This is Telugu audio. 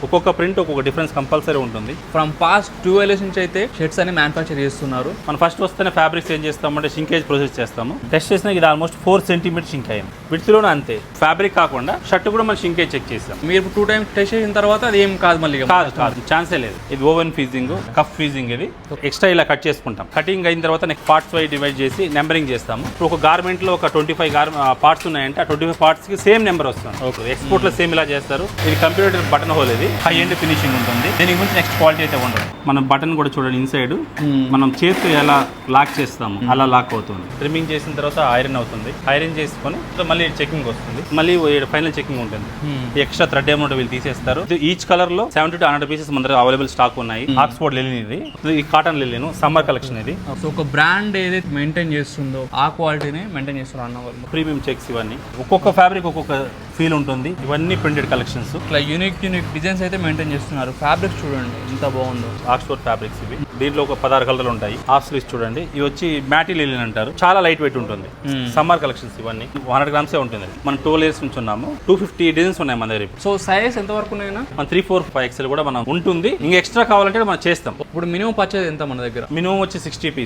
ఒక్కొక్క ప్రింట్ ఒక్కొక్క డిఫరెన్స్ కంపల్సరీ ఉంటుంది. ఫ్రమ్ పాస్ట్ 2 years నుంచి అయితే షర్ట్స్ అని మ్యానుఫ్యాక్చర్ చేస్తున్నారు. మనం ఫస్ట్ వస్తేనే ఫ్యాబ్రిక్స్ ఏం చేస్తామంటే షింకేజ్ ప్రొసెస్ చేస్తాము. టెస్ట్ చేసిన ఇది ఆల్మోస్ట్ 4 సెంటీమీటర్ షింక్ అయింది. విడ్త్లోనే అంతే. ఫ్యాబ్రిక్ కాకుండా షర్ట్ కూడా మనం షింకేజ్ చెక్ చేస్తాం. మీరు 2 times టెస్ట్ చేసిన తర్వాత అది ఏం కాదు, మళ్ళీ కాదు ఛాన్సే లేదు. ఇది ఓవెన్ ఫీజింగ్, కఫ్ ఫీజింగ్. ఇది ఎక్స్ట్రా ఇలా కట్ చేసుకుంటాం. కటింగ్ అయిన తర్వాత నెక్స్ట్ పార్ట్స్ వై డివైడ్ చేసి నెంబరింగ్ చేస్తాము. ఇప్పుడు ఒక గార్మెంట్ లో ఒక 25 పార్ట్స్ ఉన్నాయంటే ఆ 25 పార్ట్స్ కి సేమ్ నెంబర్ వస్తుంది. ఎక్స్పోర్ట్ లో సేమ్ ఇలా చేస్తారు. ఇది కంప్యూటర్ బటన్ హోల్. ఇది హై ఎండ్ ఫినిషింగ్ ఉంటుంది. దీని గురించి నెక్స్ట్ క్వాలిటీ అయితే ఉండదు. మనం బటన్ కూడా చూడండి, ఇన్సైడ్ మనం చేతితో ఎలా లాక్ చేస్తాము అలా లాక్ అవుతుంది. ట్రిమ్మింగ్ చేసిన తర్వాత ఐరన్ అవుతుంది. ఐరన్ చేసుకొని మళ్ళీ చెకింగ్ వస్తుంది. మళ్ళీ ఫైనల్ చెకింగ్ ఉంటుంది. ఎక్స్ట్రా థ్రెడ్ అమౌంట్ వీళ్ళు తీసేస్తారు. ఈచ్ కలర్ లో 70 to 100 పీసెస్ మన దగ్గర అవైలబుల్ స్టాక్ ఉన్నాయి. ఆక్స్ఫోర్డ్ లిలిన్ ఇది, ఈ కాటన్ లిలిన్ సమ్మర్ కలెక్షన్. ఇది సో ఒక బ్రాండ్ ఏదైతే మెయింటైన్ చేస్తుందో ఆ క్వాలిటీని మెయింటైన్ చేస్తున్నారు అన్న వాళ్ళు. ప్రీమియం చెక్స్ ఇవన్నీ. ఒక్కొక్క ఫ్యాబ్రిక్ ఒక్కొక్క ఫీల్ ఉంటుంది. ఇవన్నీ ప్రింటెడ్ కలెక్షన్స్. ఇట్లా యూనిక్ డిజైన్స్ అయితే మెయింటైన్ చేస్తున్నారు. ఫ్యాబ్రిక్స్ చూడండి ఎంత బాగుందో. ఆక్స్ఫోర్డ్ ఫ్యాబ్రిక్స్ ఇవి. దీంట్లో ఒక 16 కలర్లు ఉంటాయి. హాఫ్ స్లీవ్స్ చూడండి. ఇవి వచ్చి మ్యాటీ లిలిన్ అంటారు. చాలా లైట్ వెయిట్ ఉంటుంది. సమ్మర్ కలెక్షన్స్ ఇవన్నీ 100 grams ఉంటుంది. మనం 2 layers నుంచి ఉన్నాము. 250 డిజైన్స్ ఉన్నాయి మన దగ్గర. సో సైజ్ ఎంత వరకు ఉన్నాయినా? మన 3, 4, 5 XL కూడా మనం ఉంటుంది. ఇంకా ఎక్స్ట్రా కావాలంటే మనం చేస్తాం. ఇప్పుడు మినిమం పర్చేజ్ ఎంత మన దగ్గర? మినిమం వచ్చి 60 పీస్.